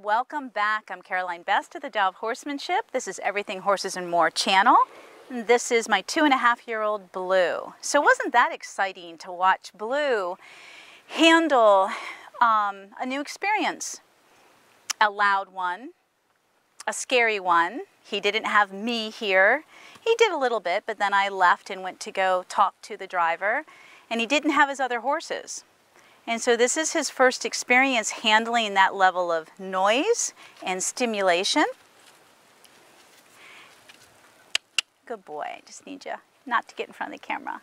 welcome back. I'm Caroline Best of the Tao of Horsemanship. This is Everything Horses and More channel. And this is my 2.5-year-old Blue. So wasn't that exciting to watch Blue handle a new experience? A loud one, a scary one. He didn't have me here. He did a little bit, but then I left and went to go talk to the driver, and he didn't have his other horses. And so this is his first experience handling that level of noise and stimulation. Good boy, I just need you not to get in front of the camera.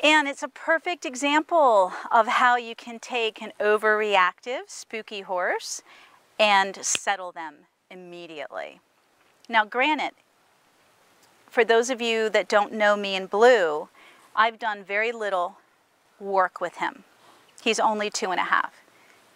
And it's a perfect example of how you can take an overreactive, spooky horse and settle them immediately. Now granted, for those of you that don't know me in Blue, I've done very little work with him. He's only 2.5.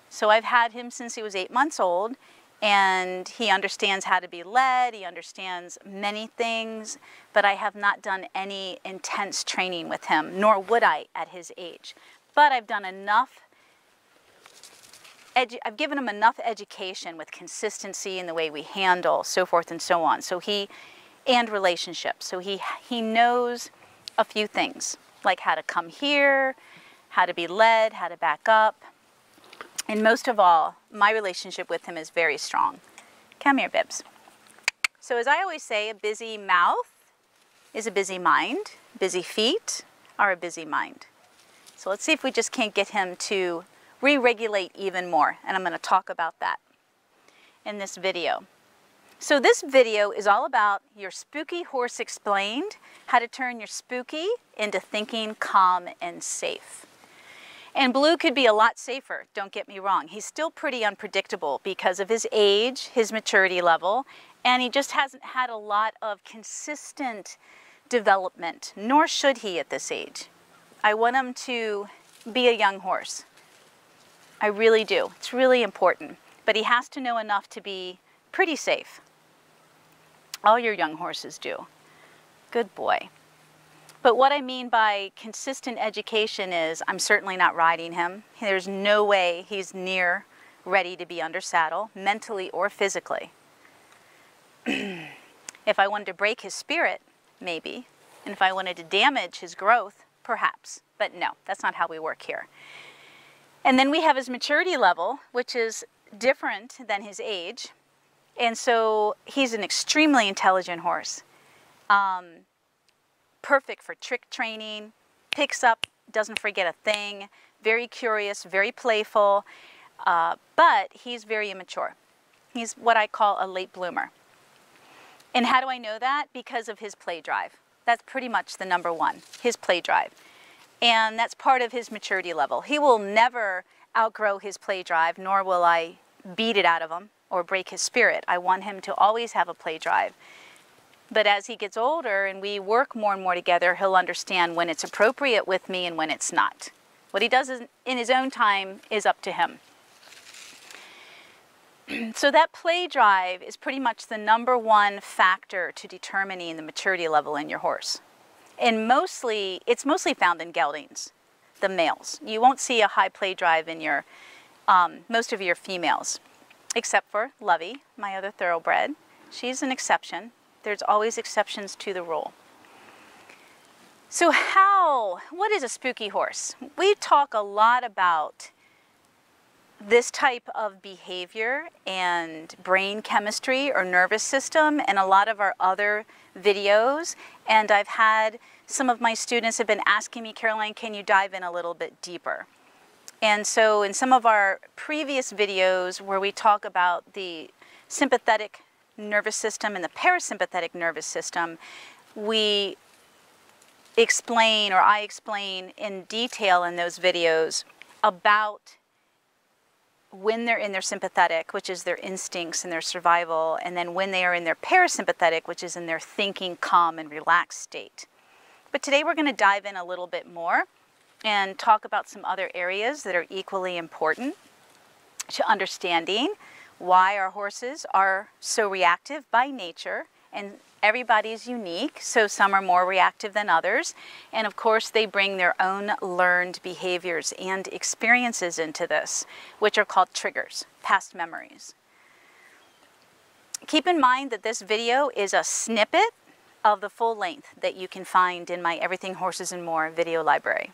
So I've had him since he was 8 months old, and he understands how to be led, he understands many things, but I have not done any intense training with him, nor would I at his age. But I've done enough, I've given him enough education with consistency in the way we handle, so forth and so on. So and relationships. So he knows a few things, like how to come here, how to be led, how to back up. And most of all, my relationship with him is very strong. Come here, Bibbs. So as I always say, a busy mouth is a busy mind. Busy feet are a busy mind. So let's see if we just can't get him to re-regulate even more. And I'm going to talk about that in this video. So this video is all about your spooky horse explained, how to turn your spooky into thinking calm and safe. And Blue could be a lot safer, don't get me wrong. He's still pretty unpredictable because of his age, his maturity level, and he just hasn't had a lot of consistent development, nor should he at this age. I want him to be a young horse. I really do. It's really important. But he has to know enough to be pretty safe. All your young horses do. Good boy. But what I mean by consistent education is I'm certainly not riding him. There's no way he's near ready to be under saddle, mentally or physically. If I wanted to break his spirit, maybe. And if I wanted to damage his growth, perhaps. But no, that's not how we work here. And then we have his maturity level, which is different than his age. And so he's an extremely intelligent horse. Perfect for trick training, picks up, doesn't forget a thing, very curious, very playful, but he's very immature. He's what I call a late bloomer. And how do I know that? Because of his play drive. That's pretty much the number one, his play drive. And that's part of his maturity level. He will never outgrow his play drive, nor will I beat it out of him or break his spirit. I want him to always have a play drive. But as he gets older and we work more and more together, he'll understand when it's appropriate with me and when it's not. What he does in his own time is up to him. So that play drive is pretty much the number one factor to determining the maturity level in your horse. And it's mostly found in geldings, the males. You won't see a high play drive in your most of your females, except for Lovey, my other thoroughbred. She's an exception. There's always exceptions to the rule. So what is a spooky horse? We talk a lot about this type of behavior and brain chemistry or nervous system in a lot of our other videos. And I've had some of my students have been asking me, Caroline, can you dive in a little bit deeper? And so in some of our previous videos where we talk about the sympathetic nervous system and the parasympathetic nervous system, we explain, or I explain in detail in those videos about when they're in their sympathetic, which is their instincts and their survival, and then when they are in their parasympathetic, which is in their thinking, calm, and relaxed state. But today we're going to dive in a little bit more and talk about some other areas that are equally important to understanding why our horses are so reactive by nature and everybody's unique, so some are more reactive than others. And of course, they bring their own learned behaviors and experiences into this, which are called triggers, past memories. Keep in mind that this video is a snippet of the full length that you can find in my Everything Horses and More video library.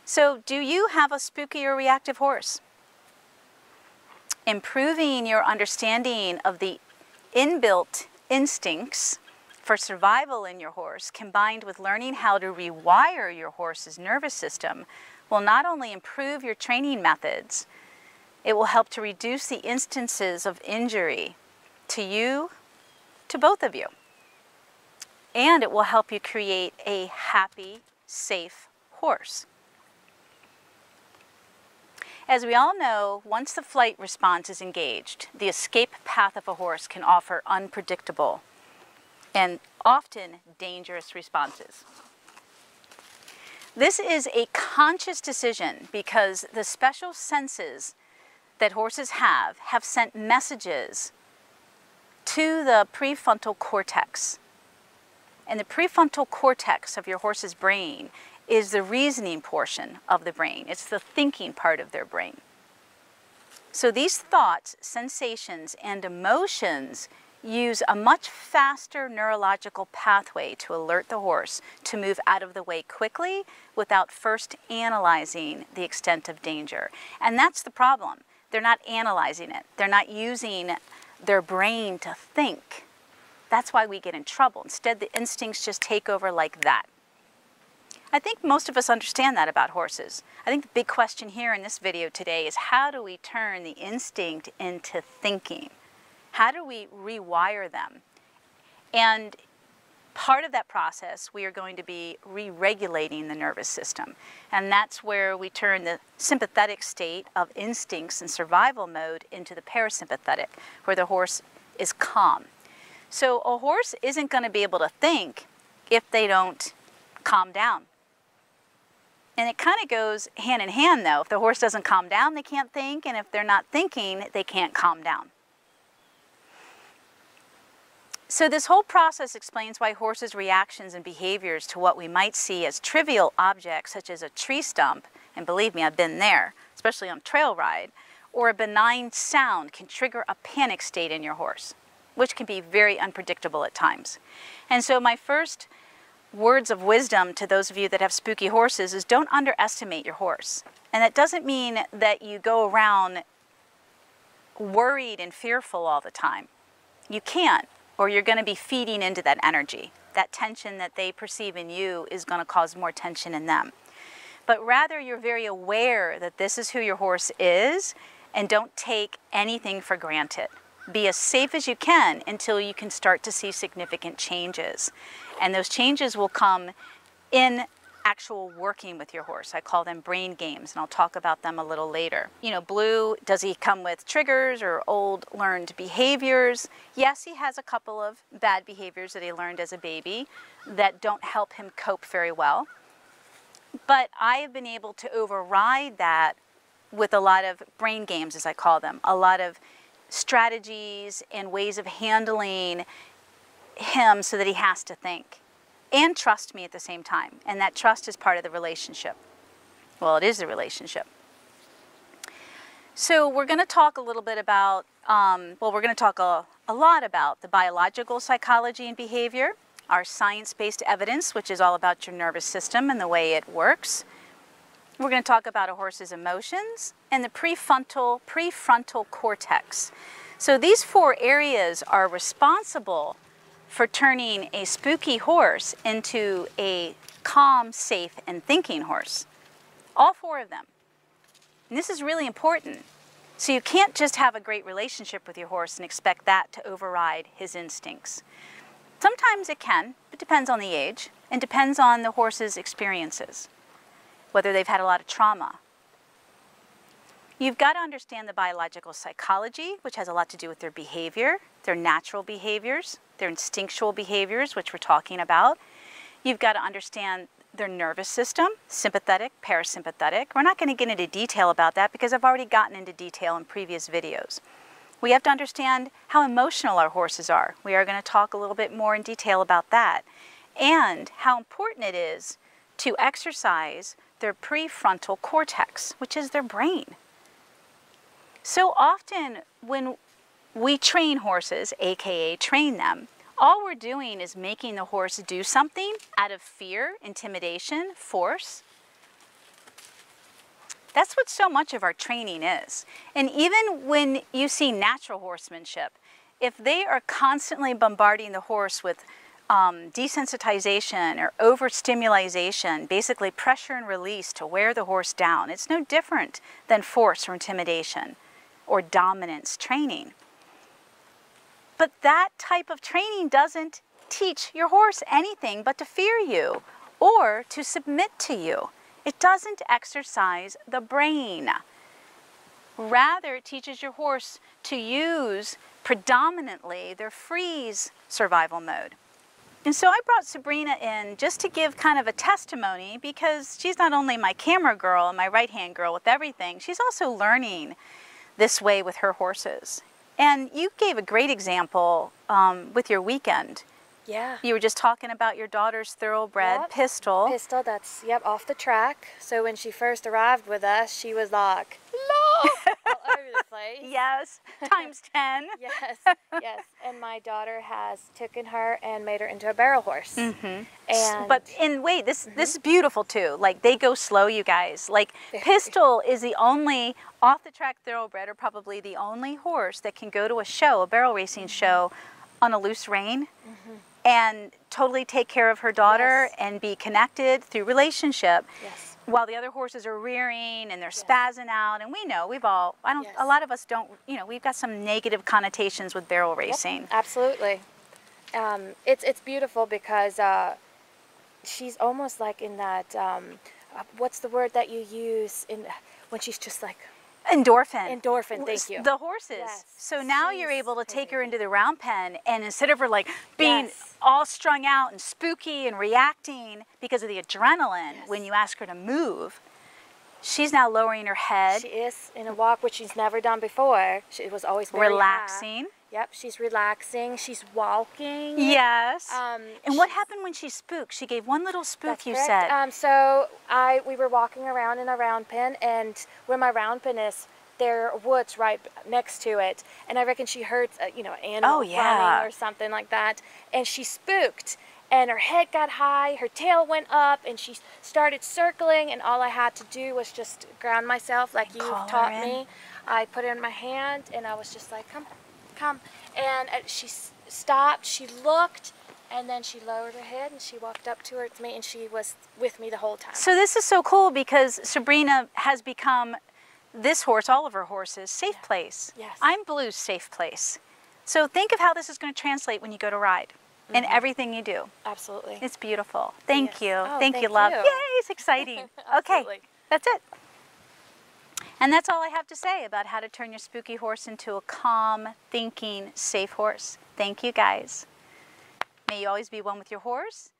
So, do you have a spooky or reactive horse? Improving your understanding of the inbuilt instincts for survival in your horse, combined with learning how to rewire your horse's nervous system, will not only improve your training methods, it will help to reduce the instances of injury to you, to both of you. And it will help you create a happy, safe horse. As we all know, once the flight response is engaged, the escape path of a horse can offer unpredictable and often dangerous responses. This is a conscious decision because the special senses that horses have sent messages to the prefrontal cortex. And the prefrontal cortex of your horse's brain is the reasoning portion of the brain. It's the thinking part of their brain. So these thoughts, sensations, and emotions use a much faster neurological pathway to alert the horse to move out of the way quickly without first analyzing the extent of danger. And that's the problem. They're not analyzing it. They're not using their brain to think. That's why we get in trouble. Instead, the instincts just take over like that. I think most of us understand that about horses. I think the big question here in this video today is, how do we turn the instinct into thinking? How do we rewire them? And part of that process, we are going to be re-regulating the nervous system. And that's where we turn the sympathetic state of instincts and survival mode into the parasympathetic, where the horse is calm. So a horse isn't going to be able to think if they don't calm down. And it kind of goes hand in hand, though. If the horse doesn't calm down, they can't think, and if they're not thinking, they can't calm down. So this whole process explains why horses' reactions and behaviors to what we might see as trivial objects, such as a tree stump, and believe me, I've been there, especially on trail ride, or a benign sound can trigger a panic state in your horse, which can be very unpredictable at times. And so my first words of wisdom to those of you that have spooky horses is, don't underestimate your horse. And that doesn't mean that you go around worried and fearful all the time. You can't, or you're going to be feeding into that energy. That tension that they perceive in you is going to cause more tension in them. But rather, you're very aware that this is who your horse is, and don't take anything for granted. Be as safe as you can until you can start to see significant changes. And those changes will come in actual working with your horse. I call them brain games, and I'll talk about them a little later. You know, Blue, does he come with triggers or old learned behaviors? Yes, he has a couple of bad behaviors that he learned as a baby that don't help him cope very well. But I have been able to override that with a lot of brain games, as I call them, a lot of strategies and ways of handling him so that he has to think and trust me at the same time. And that trust is part of the relationship. Well, it is the relationship. So we're going to talk a little bit about, we're going to talk a lot about the biological psychology and behavior, our science-based evidence, which is all about your nervous system and the way it works. We're going to talk about a horse's emotions and the prefrontal cortex. So these four areas are responsible for turning a spooky horse into a calm, safe, and thinking horse. All four of them. And this is really important. So you can't just have a great relationship with your horse and expect that to override his instincts. Sometimes it can. It depends on the age and depends on the horse's experiences, whether they've had a lot of trauma. You've got to understand the biological psychology, which has a lot to do with their behavior, their natural behaviors, their instinctual behaviors, which we're talking about. You've got to understand their nervous system, sympathetic, parasympathetic. We're not going to get into detail about that because I've already gotten into detail in previous videos. We have to understand how emotional our horses are. We are going to talk a little bit more in detail about that. And how important it is to exercise their prefrontal cortex, which is their brain. So often when we train horses, aka train them, all we're doing is making the horse do something out of fear, intimidation, force. That's what so much of our training is. And even when you see natural horsemanship, if they are constantly bombarding the horse with desensitization or overstimulation, basically pressure and release to wear the horse down, it's no different than force or intimidation or dominance training. But that type of training doesn't teach your horse anything but to fear you or to submit to you. It doesn't exercise the brain. Rather, it teaches your horse to use predominantly their freeze survival mode. And so I brought Sabrina in just to give kind of a testimony, because she's not only my camera girl and my right-hand girl with everything, she's also learning this way with her horses. And you gave a great example with your weekend. Yeah. You were just talking about your daughter's thoroughbred, Yep. Pistol. Pistol, that's, yep, off the track. So when she first arrived with us, she was like, love, all over the place. Yes, times 10. Yes, yes. And my daughter has taken her and made her into a barrel horse. Mm-hmm. And But wait, this is beautiful too. Like, they go slow, you guys. Like, Pistol is the only off-the-track thoroughbred, or probably the only horse that can go to a show, a barrel racing show, on a loose rein. And totally take care of her daughter and be connected through relationship. Yes. While the other horses are rearing and they're spazzing out, and we know a lot of us don't, we've got some negative connotations with barrel racing. Yep, absolutely. It's beautiful because she's almost like in that, what's the word that you use when she's just like, Endorphin. endorphin, thank you. The horses. Yes. So now you're She's able to take her perfect. into the round pen, and instead of her like being all strung out and spooky and reacting because of the adrenaline when you ask her to move, she's now lowering her head. She is in a walk, which she's never done before. She was always very Relaxing. high. Yep, she's relaxing. She's walking. Yes. And what she's- happened when she spooked? She gave one little spook, That's you correct. said. So we were walking around in a round pen, and where my round pen is, there are woods right next to it, and I reckon she heard, an animal running or something like that, and she spooked, and her head got high, her tail went up, and she started circling, and all I had to do was just ground myself like you taught me. I put it in my hand, and I was just like, come, and she stopped, she looked, and then she lowered her head and she walked up towards me, and she was with me the whole time. So this is so cool, because Sabrina has become this horse, all of her horses, safe place. Yes. I'm Blue's safe place. So think of how this is going to translate when you go to ride in everything you do. Absolutely. It's beautiful. Thank you. Oh, thank you, love. Yay, it's exciting. Okay, that's it. And that's all I have to say about how to turn your spooky horse into a calm, thinking, safe horse. Thank you, guys. May you always be one with your horse